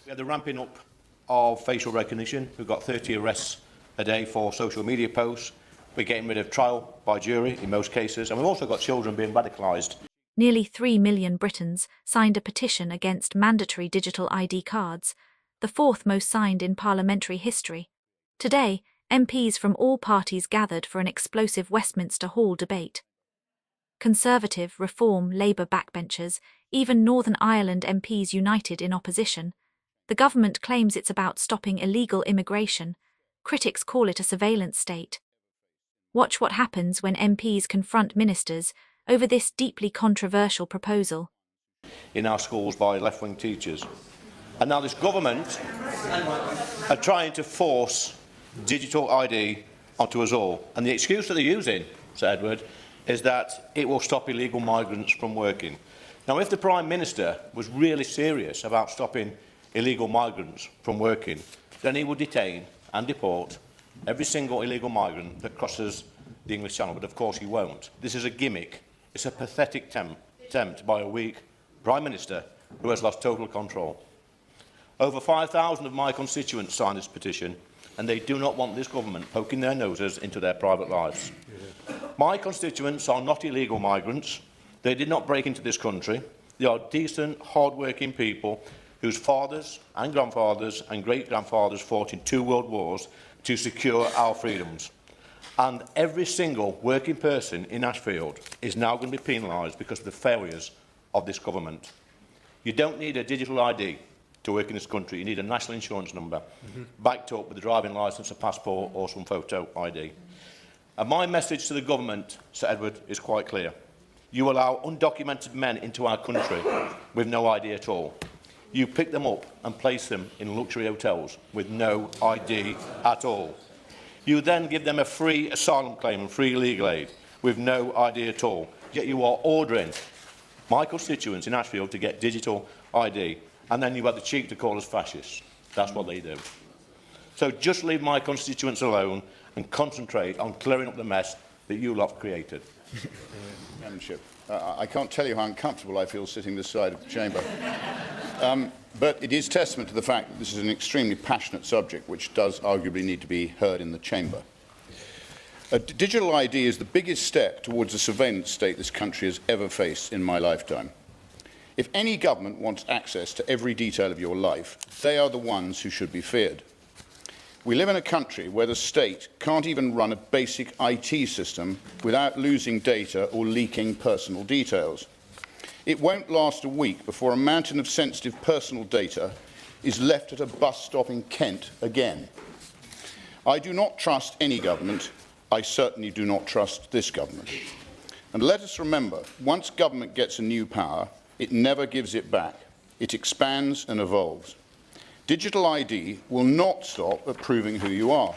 We had the ramping up of facial recognition. We've got 30 arrests a day for social media posts. We're getting rid of trial by jury in most cases. And we've also got children being radicalised. Nearly 3 million Britons signed a petition against mandatory digital ID cards, the fourth most signed in parliamentary history. Today, MPs from all parties gathered for an explosive Westminster Hall debate. Conservative, Reform, Labour backbenchers, even Northern Ireland MPs united in opposition. The government claims it's about stopping illegal immigration. Critics call it a surveillance state. Watch what happens when MPs confront ministers over this deeply controversial proposal. In our schools by left-wing teachers. And now this government are trying to force digital ID onto us all. And the excuse that they're using, Sir Edward, is that it will stop illegal migrants from working. Now, if the Prime Minister was really serious about stopping illegal migrants from working, then he would detain and deport every single illegal migrant that crosses the English Channel. But of course he won't. This is a gimmick. It's a pathetic attempt by a weak Prime Minister who has lost total control. Over 5,000 of my constituents signed this petition, and they do not want this government poking their noses into their private lives. My constituents are not illegal migrants. They did not break into this country. They are decent, hard-working people whose fathers and grandfathers and great-grandfathers fought in 2 world wars to secure our freedoms. And every single working person in Ashfield is now going to be penalised because of the failures of this government. You don't need a digital ID to work in this country. You need a national insurance number, backed up with a driving licence, a passport or some photo ID. And my message to the government, Sir Edward, is quite clear. You allow undocumented men into our country with no ID at all. You pick them up and place them in luxury hotels with no ID at all. You then give them a free asylum claim and free legal aid with no ID at all. Yet you are ordering my constituents in Ashfield to get digital ID, and then you have the cheek to call us fascists. That's what they do. So just leave my constituents alone and concentrate on clearing up the mess that you lot created. Membership. I can't tell you how uncomfortable I feel sitting this side of the chamber. But it is testament to the fact that this is an extremely passionate subject which does arguably need to be heard in the chamber. Digital ID is the biggest step towards a surveillance state this country has ever faced in my lifetime. If any government wants access to every detail of your life, they are the ones who should be feared. We live in a country where the state can't even run a basic IT system without losing data or leaking personal details. It won't last a week before a mountain of sensitive personal data is left at a bus stop in Kent again. I do not trust any government. I certainly do not trust this government. And let us remember, once government gets a new power, it never gives it back. It expands and evolves. Digital ID will not stop at proving who you are.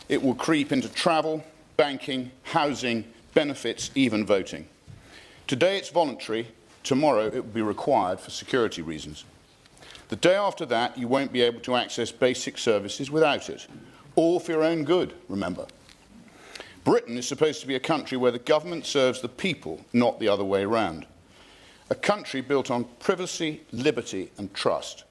It will creep into travel, banking, housing, benefits, even voting. Today it's voluntary. Tomorrow it will be required for security reasons. The day after that, you won't be able to access basic services without it. All for your own good, remember. Britain is supposed to be a country where the government serves the people, not the other way around. A country built on privacy, liberty and trust.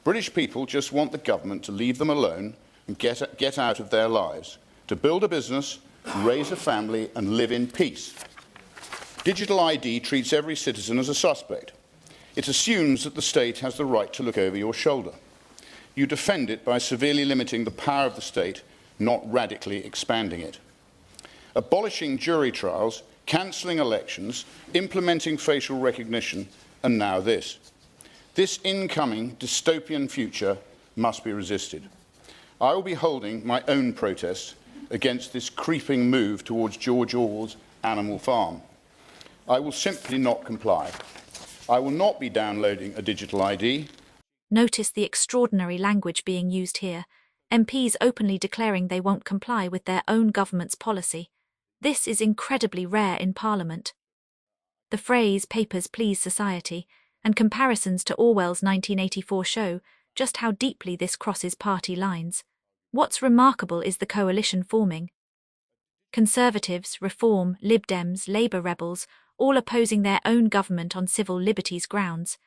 British people just want the government to leave them alone and get out of their lives, to build a business, raise a family and live in peace. Digital ID treats every citizen as a suspect. It assumes that the state has the right to look over your shoulder. You defend it by severely limiting the power of the state, not radically expanding it. Abolishing jury trials, cancelling elections, implementing facial recognition, and now this. This incoming dystopian future must be resisted. I will be holding my own protest against this creeping move towards George Orwell's Animal Farm. I will simply not comply. I will not be downloading a digital ID. Notice the extraordinary language being used here. MPs openly declaring they won't comply with their own government's policy. This is incredibly rare in Parliament. The phrase "papers please society" and comparisons to Orwell's 1984 show just how deeply this crosses party lines. What's remarkable is the coalition forming. Conservatives, Reform, Lib Dems, Labour rebels, all opposing their own government on civil liberties grounds.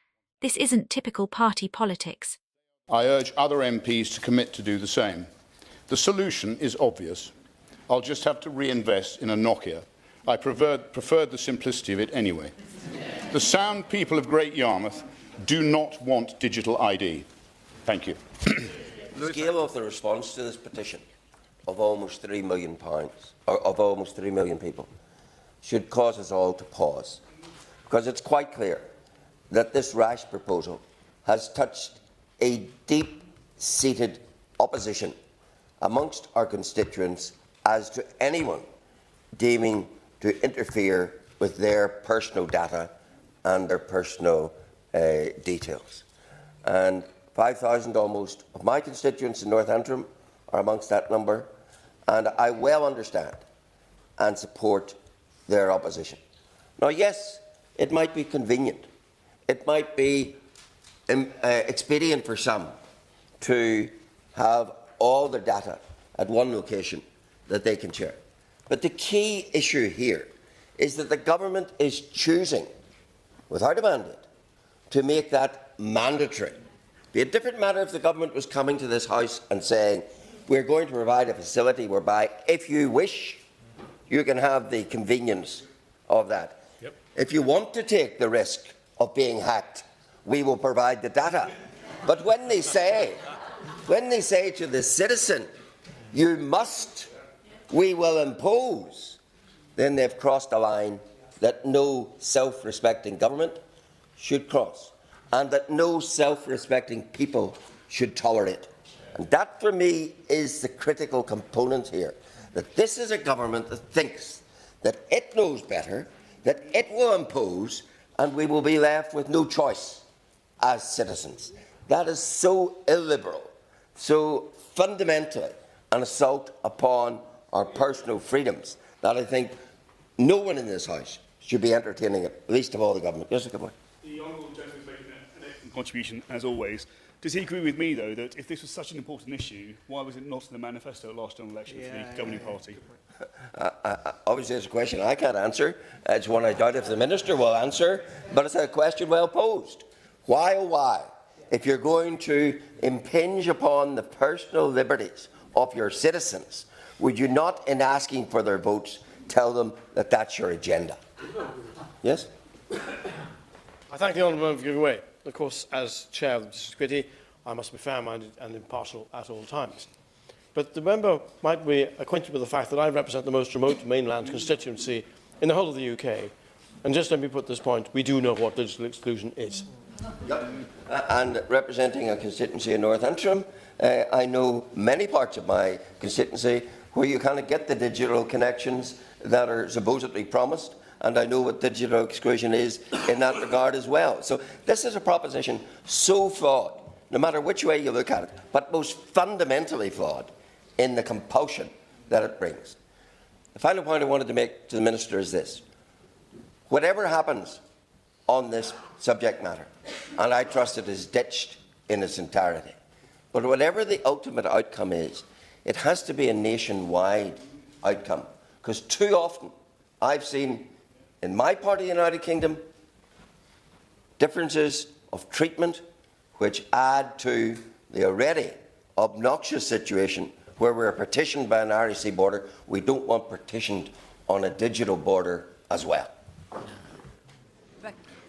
This isn't typical party politics. I urge other MPs to commit to do the same. The solution is obvious. I'll just have to reinvest in a Nokia. I preferred the simplicity of it anyway. The sound people of Great Yarmouth do not want digital ID. Thank you. The scale of the response to this petition of almost £3 million, or of almost 3 million people, should cause us all to pause, because it's quite clear that this rash proposal has touched a deep-seated opposition amongst our constituents as to anyone deeming to interfere with their personal data and their personal details. And 5,000 almost of my constituents in North Antrim are amongst that number, and I well understand and support their opposition. Now, yes, it might be convenient. It might be expedient for some to have all the data at one location that they can share. But the key issue here is that the government is choosing, without a mandate, to make that mandatory. It'd be a different matter if the government was coming to this House and saying, we're going to provide a facility whereby, if you wish, you can have the convenience of that. Yep. If you want to take the risk of being hacked, we will provide the data. But when they say to the citizen, you must, we will impose, then they've crossed a line that no self-respecting government should cross, and that no self-respecting people should tolerate. And that, for me, is the critical component here, that this is a government that thinks that it knows better, that it will impose, and we will be left with no choice as citizens. That is so illiberal, so fundamentally an assault upon our personal freedoms, that I think no one in this House should be entertaining it, least of all the government. Yes, good morning. The honourable gentleman is making an excellent contribution, as always. Does he agree with me, though, that if this was such an important issue, why was it not in the manifesto at last general election for the governing party? Obviously, it's a question I can't answer. It's one I doubt if the Minister will answer, but it's a question well posed. Why, oh why, if you're going to impinge upon the personal liberties of your citizens, would you not, in asking for their votes, tell them that that's your agenda? Yes? I thank the honourable member for giving way. Of course, as chair of the Justice Committee, I must be fair-minded and impartial at all times. But the member might be acquainted with the fact that I represent the most remote mainland constituency in the whole of the UK. And just let me put this point, we do know what digital exclusion is. Yep. And representing a constituency in North Antrim, I know many parts of my constituency where you cannot get the digital connections that are supposedly promised, and I know what digital exclusion is in that regard as well. So this is a proposition so flawed, no matter which way you look at it, but most fundamentally flawed in the compulsion that it brings. The final point I wanted to make to the Minister is this. Whatever happens on this subject matter, and I trust it is ditched in its entirety, but whatever the ultimate outcome is, it has to be a nationwide outcome, because too often I've seen in my part of the United Kingdom differences of treatment which add to the already obnoxious situation where we're partitioned by an Irish Sea border. We don't want partitioned on a digital border as well.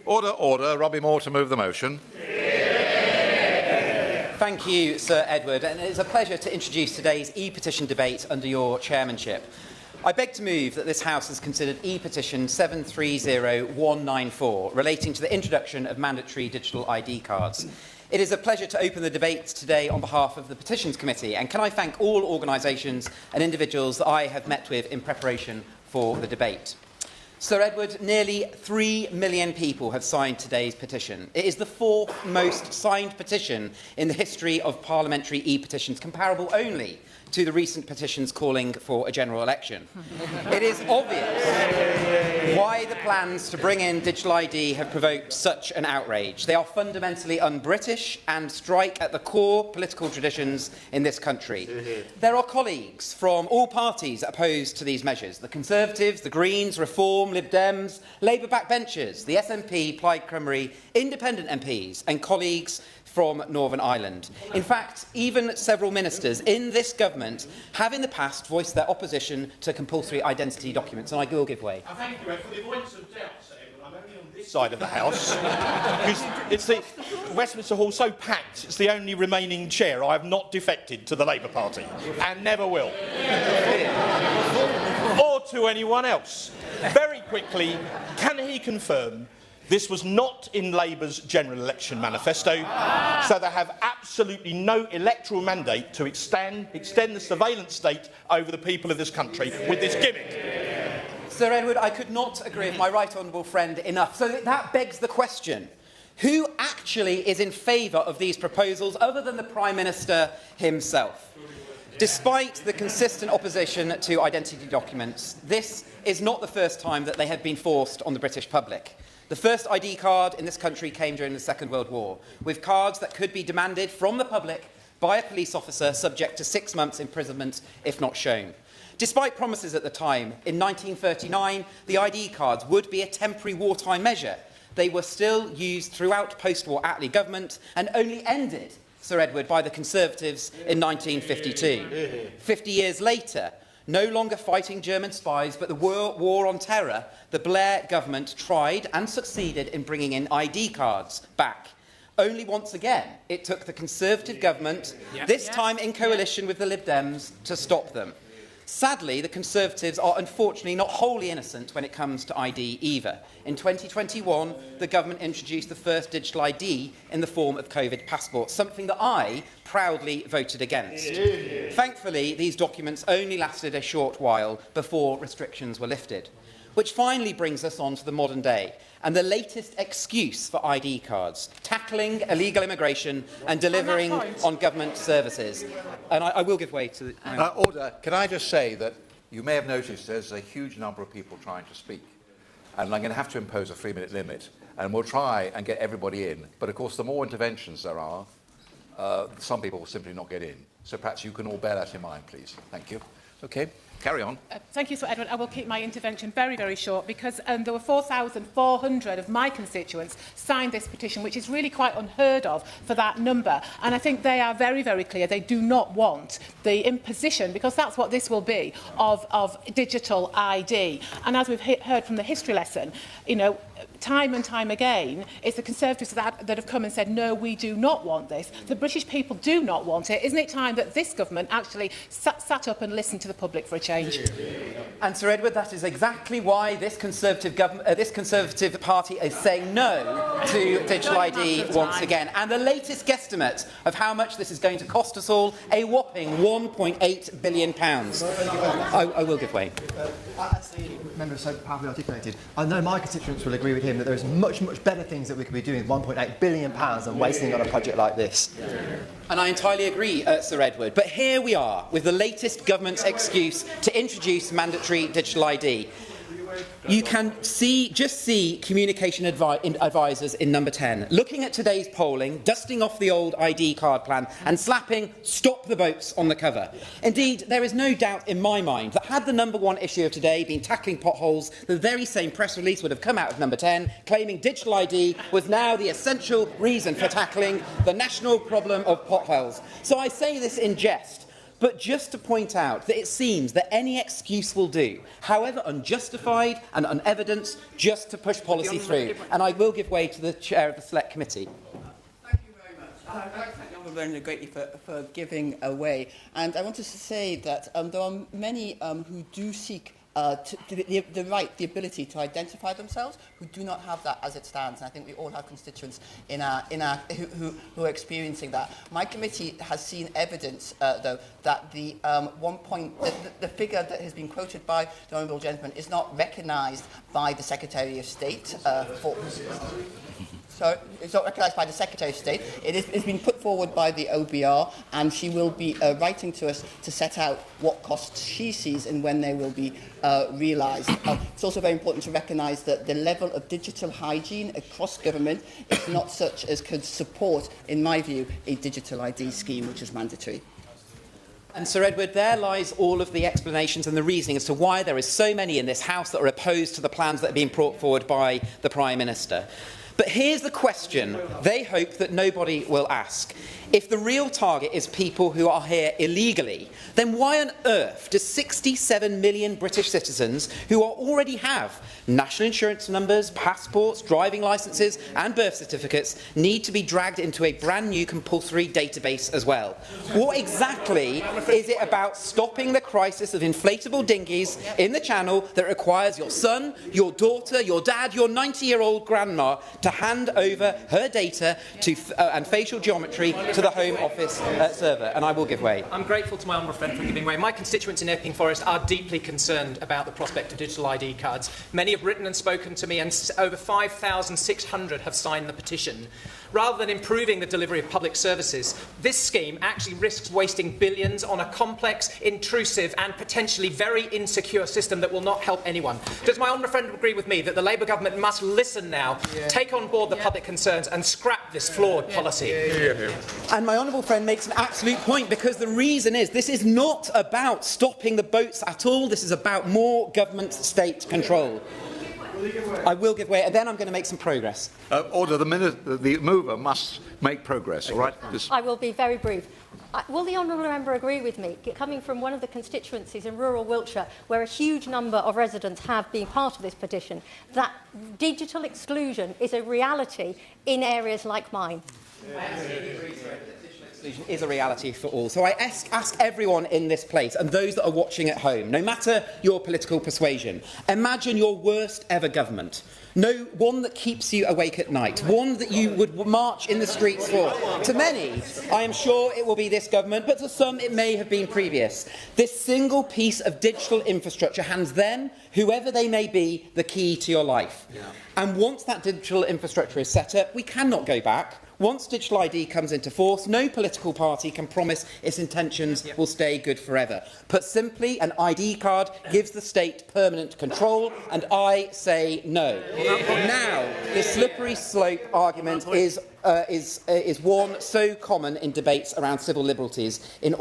Order, order. Robbie Moore to move the motion. Thank you, Sir Edward, and it is a pleasure to introduce today's e-petition debate under your chairmanship. I beg to move that this House has considered e-petition 730194 relating to the introduction of mandatory digital ID cards. It is a pleasure to open the debate today on behalf of the Petitions Committee, and can I thank all organisations and individuals that I have met with in preparation for the debate. Sir Edward, nearly 3 million people have signed today's petition. It is the fourth most signed petition in the history of parliamentary e-petitions, comparable only to the recent petitions calling for a general election. It is obvious why the plans to bring in digital ID have provoked such an outrage. They are fundamentally un-British and strike at the core political traditions in this country. There are colleagues from all parties opposed to these measures: the Conservatives, the Greens, Reform, Lib Dems, Labour backbenchers, the SNP, Plaid Cymru, independent MPs and colleagues from Northern Ireland. In fact, even several ministers in this government have in the past voiced their opposition to compulsory identity documents, and I will give way. Thank you, for the avoidance of doubt, I'm only on this side of the House, because it's the Westminster Hall so packed, it's the only remaining chair. I have not defected to the Labour Party, and never will. Or to anyone else. Very quickly, can he confirm this was not in Labour's general election manifesto, so they have absolutely no electoral mandate to extend the surveillance state over the people of this country with this gimmick? Sir Edward, I could not agree with my right honourable friend enough. So that begs the question, who actually is in favour of these proposals other than the Prime Minister himself? Despite the consistent opposition to identity documents, this is not the first time that they have been forced on the British public. The first ID card in this country came during the Second World War, with cards that could be demanded from the public by a police officer subject to 6 months' imprisonment if not shown. Despite promises at the time, in 1939, the ID cards would be a temporary wartime measure. They were still used throughout post-war Attlee government and only ended, Sir Edward, by the Conservatives in 1952. 50 years later, no longer fighting German spies, but the war on terror, the Blair government tried and succeeded in bringing in ID cards back. Only once again, it took the Conservative government, this time in coalition with the Lib Dems, to stop them. Sadly, the Conservatives are unfortunately not wholly innocent when it comes to ID either. In 2021, the government introduced the first digital ID in the form of COVID passports, something that I proudly voted against. Thankfully, these documents only lasted a short while before restrictions were lifted. Which finally brings us on to the modern day and the latest excuse for ID cards, tackling illegal immigration and delivering on government services. And I will give way to the... Order. Can I just say that you may have noticed there's a huge number of people trying to speak, and I'm going to have to impose a 3-minute limit, and we'll try and get everybody in. But, of course, the more interventions there are, some people will simply not get in. So perhaps you can all bear that in mind, please. Thank you. OK. Carry on. Thank you, Sir Edward. I will keep my intervention very, very short because there were 4,400 of my constituents signed this petition, which is really quite unheard of for that number. And I think they are very, very clear. They do not want the imposition, because that's what this will be, of digital ID. And as we've heard from the history lesson, you know, time and time again, it's the Conservatives that have come and said, no, we do not want this. The British people do not want it. Isn't it time that this government actually sat up and listened to the public for a change? And, Sir Edward, that is exactly why this Conservative Party is saying no to digital ID once again. And the latest guesstimate of how much this is going to cost us all, a whopping £1.8 billion. I will give way. As the member so powerfully articulated, I know my constituents will agree with him that there is much, much better things that we could be doing with £1.8 billion than wasting on a project like this. And I entirely agree, Sir Edward. But here we are, with the latest government's excuse to introduce mandatory digital ID. You can just see communication advisors in number 10, looking at today's polling, dusting off the old ID card plan and slapping "Stop the Boats" on the cover. Indeed, there is no doubt in my mind that had the number one issue of today been tackling potholes, the very same press release would have come out of number 10, claiming digital ID was now the essential reason for tackling the national problem of potholes. So I say this in jest, but just to point out that it seems that any excuse will do, however unjustified and unevidenced, just to push policy through. And I will give way to the Chair of the Select Committee. Thank you very much. I'd like to thank the Honourable Member greatly for giving away. And I wanted to say that there are many who do seek the ability to identify themselves, who do not have that as it stands. And I think we all have constituents who are experiencing that. My committee has seen evidence, though, that the figure that has been quoted by the Honourable Gentleman is not recognised by the Secretary of State. So it's not recognised by the Secretary of State. It's been put forward by the OBR, and she will be writing to us to set out what costs she sees and when they will be realised. It's also very important to recognise that the level of digital hygiene across government is not such as could support, in my view, a digital ID scheme which is mandatory. And, Sir Edward, there lies all of the explanations and the reasoning as to why there is so many in this House that are opposed to the plans that are being brought forward by the Prime Minister. But here's the question they hope that nobody will ask. If the real target is people who are here illegally, then why on earth do 67 million British citizens who already have national insurance numbers, passports, driving licences and birth certificates need to be dragged into a brand new compulsory database as well? What exactly is it about stopping the crisis of inflatable dinghies in the Channel that requires your son, your daughter, your dad, your 90-year-old grandma to hand over her data to, and facial geometry to the Home Office server? And I will give way. I'm grateful to my honourable friend for giving way. My constituents in Epping Forest are deeply concerned about the prospect of digital ID cards. Many have written and spoken to me, and over 5,600 have signed the petition. Rather than improving the delivery of public services, this scheme actually risks wasting billions on a complex, intrusive and potentially very insecure system that will not help anyone. Does my honourable friend agree with me that the Labour government must listen now, take on board the public concerns and scrap this flawed policy? And my honourable friend makes an absolute point, because the reason is this is not about stopping the boats at all. This is about more government-state control. I will give way, and then I'm going to make some progress. Order. The mover must make progress, all right? I will be very brief. Will the honourable member agree with me, coming from one of the constituencies in rural Wiltshire, where a huge number of residents have been part of this petition, that digital exclusion is a reality in areas like mine? Is a reality for all. So I ask everyone in this place and those that are watching at home, no matter your political persuasion, imagine your worst ever government. No, one that keeps you awake at night, one that you would march in the streets for. To many, I am sure it will be this government, but to some it may have been previous. This single piece of digital infrastructure hands them, whoever they may be, the key to your life. And once that digital infrastructure is set up, we cannot go back. Once digital ID comes into force, no political party can promise its intentions will stay good forever. Put simply, an ID card gives the state permanent control, and I say no. Now, the slippery slope argument is one so common in debates around civil liberties. It's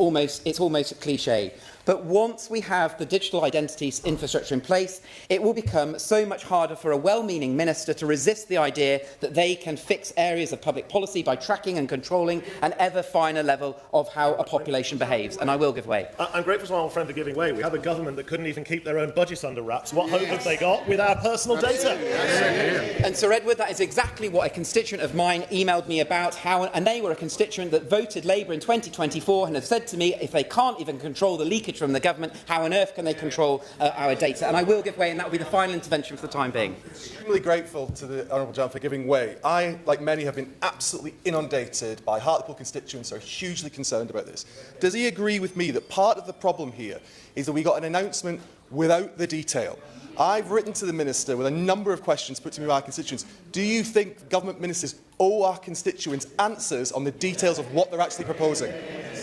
almost a cliché. But once we have the digital identities infrastructure in place, it will become so much harder for a well-meaning minister to resist the idea that they can fix areas of public policy by tracking and controlling an ever finer level of how a population behaves. And I will give way. I'm grateful to my old friend for giving way. We have a government that couldn't even keep their own budget under wraps. What hope have they got with our personal data? And Sir Edward, that is exactly what a constituent of mine emailed me about, and they were a constituent that voted Labour in 2024 and have said to me, if they can't even control the leakage from the government, how on earth can they control our data? And I will give way, and that will be the final intervention for the time being. Extremely grateful to the Honourable John for giving way. I, like many, have been absolutely inundated by Hartlepool constituents who are hugely concerned about this. Does he agree with me that part of the problem here is that we got an announcement without the detail? I've written to the Minister with a number of questions put to me by our constituents. Do you think government ministers owe our constituents answers on the details of what they're actually proposing?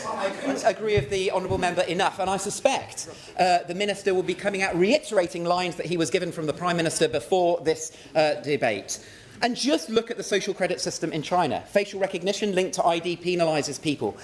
I couldn't agree with the honourable member enough, and I suspect the Minister will be coming out reiterating lines that he was given from the Prime Minister before this debate. And just look at the social credit system in China. Facial recognition linked to ID penalises people.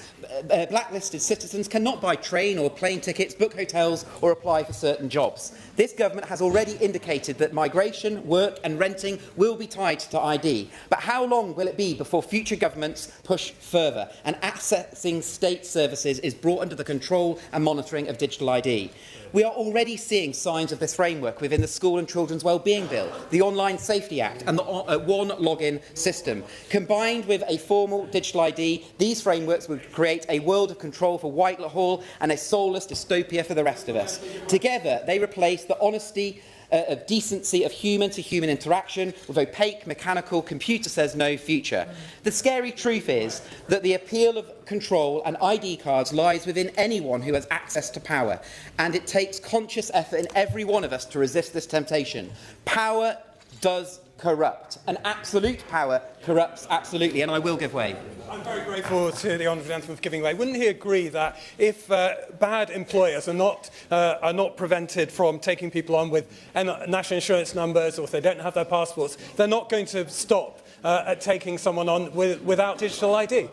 Blacklisted citizens cannot buy train or plane tickets, book hotels or apply for certain jobs. This government has already indicated that migration, work and renting will be tied to ID. But how long will it be before future governments push further and accessing state services is brought under the control and monitoring of digital ID? We are already seeing signs of this framework within the School and Children's Wellbeing Bill, the Online Safety Act and the One Login system. Combined with a formal digital ID, these frameworks would create a world of control for Whitehall and a soulless dystopia for the rest of us. Together, they replace the honesty of decency of human-to-human interaction with opaque, mechanical, computer-says-no future. The scary truth is that the appeal of control and ID cards lies within anyone who has access to power, and it takes conscious effort in every one of us to resist this temptation. Power does corrupt, and absolute power corrupts absolutely, and I will give way. I'm very grateful to the honourable gentleman for giving way. Wouldn't he agree that if bad employers are not prevented from taking people on with national insurance numbers, or if they don't have their passports, they're not going to stop at taking someone on without digital ID.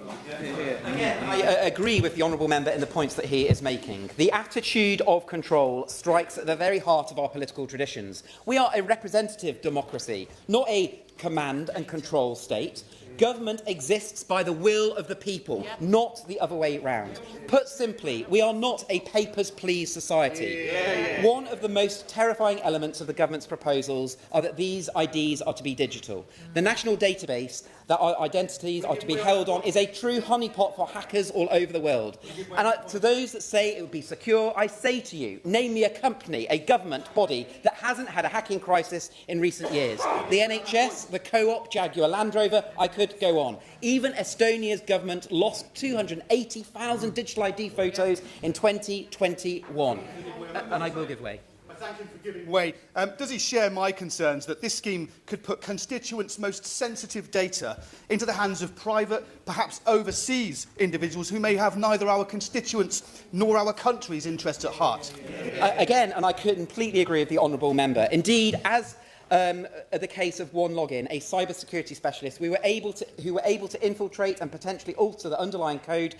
I agree with the honourable member in the points that he is making. The attitude of control strikes at the very heart of our political traditions. We are a representative democracy, not a command and control state. Government exists by the will of the people, not the other way round. Put simply, we are not a papers-please society. One of the most terrifying elements of the government's proposals are that these IDs are to be digital. The national database that our identities are to be held on is a true honeypot for hackers all over the world. And to those that say it would be secure, I say to you, name me a company, a government body that hasn't had a hacking crisis in recent years. The NHS, the Co-op, Jaguar Land Rover, I could go on. Even Estonia's government lost 280,000 digital ID photos in 2021. And I will give way. Thank him for giving way. Does he share my concerns that this scheme could put constituents' most sensitive data into the hands of private, perhaps overseas individuals who may have neither our constituents nor our country's interests at heart? Again, and I completely agree with the honourable member. Indeed, as the case of One Login, a cybersecurity specialist, who were able to infiltrate and potentially alter the underlying code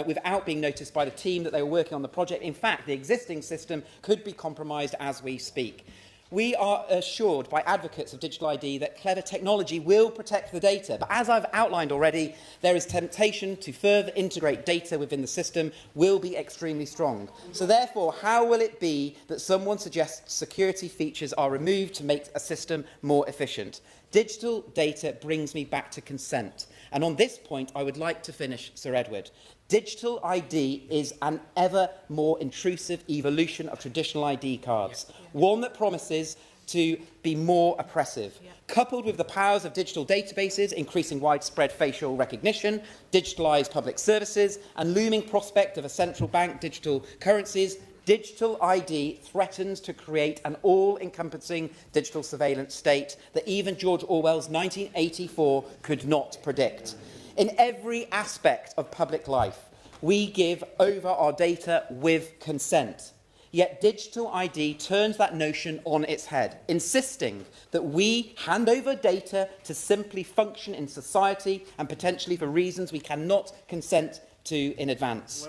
without being noticed by the team that they were working on the project. In fact, the existing system could be compromised as we speak. We are assured by advocates of digital ID that clever technology will protect the data. But as I've outlined already, there is temptation to further integrate data within the system will be extremely strong. So therefore, how will it be that someone suggests security features are removed to make a system more efficient? Digital data brings me back to consent. And on this point, I would like to finish, Sir Edward. Digital ID is an ever more intrusive evolution of traditional ID cards, one that promises to be more oppressive. Coupled with the powers of digital databases, increasing widespread facial recognition, digitalised public services, and looming prospect of a central bank digital currencies, digital ID threatens to create an all-encompassing digital surveillance state that even George Orwell's 1984 could not predict. In every aspect of public life, we give over our data with consent. Yet digital ID turns that notion on its head, insisting that we hand over data to simply function in society and potentially for reasons we cannot consent to in advance.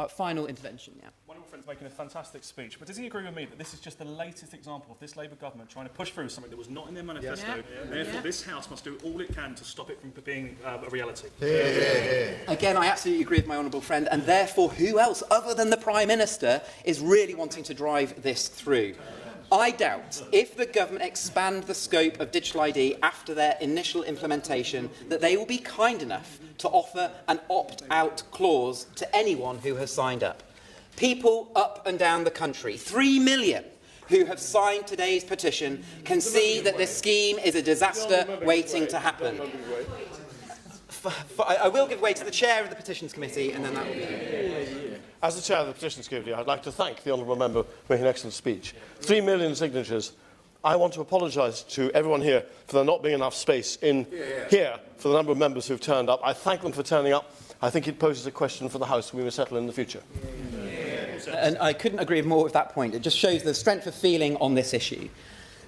Final intervention, yeah. One of my friends making a fantastic speech, but does he agree with me that this is just the latest example of this Labour government trying to push through something that was not in their manifesto, and therefore this House must do all it can to stop it from being a reality? Again, I absolutely agree with my honourable friend, and therefore who else other than the Prime Minister is really wanting to drive this through? I doubt, if the government expand the scope of digital ID after their initial implementation, that they will be kind enough to offer an opt-out clause to anyone who has signed up. People up and down the country, 3 million who have signed today's petition, can see that this scheme is a disaster waiting to happen. I will give way to the chair of the Petitions Committee, and then that will be... As the chair of the Petitions Committee, I'd like to thank the honourable member for making an excellent speech. 3 million signatures. I want to apologise to everyone here for there not being enough space in here for the number of members who have turned up. I thank them for turning up. I think it poses a question for the House we will settle in the future. And I couldn't agree more with that point. It just shows the strength of feeling on this issue.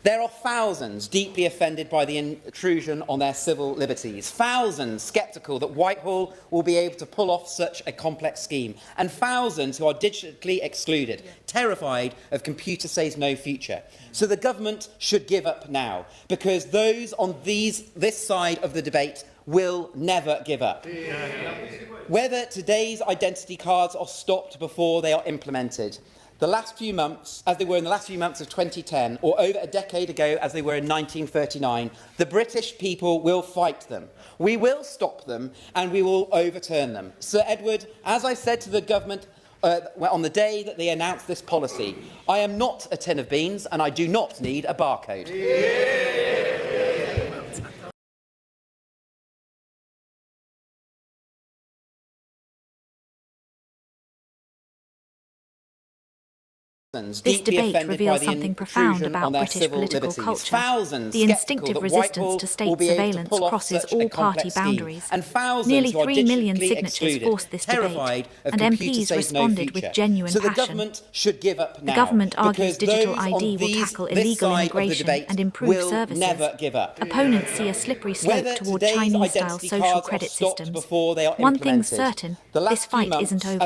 There are thousands deeply offended by the intrusion on their civil liberties, thousands sceptical that Whitehall will be able to pull off such a complex scheme, and thousands who are digitally excluded, terrified of computer says no future. So the government should give up now, because those on this side of the debate will never give up. Whether today's identity cards are stopped before they are implemented, the last few months, as they were in the last few months of 2010, or over a decade ago as they were in 1939, the British people will fight them. We will stop them and we will overturn them. Sir Edward, as I said to the government on the day that they announced this policy, I am not a tin of beans and I do not need a barcode. This debate reveals something profound about British political culture. The instinctive resistance to state surveillance crosses all party boundaries. Nearly 3 million signatures forced this debate, and MPs responded with genuine passion. The government argues digital ID will tackle illegal immigration and improve services. Opponents see a slippery slope toward Chinese-style social credit systems. One thing's certain, this fight isn't over.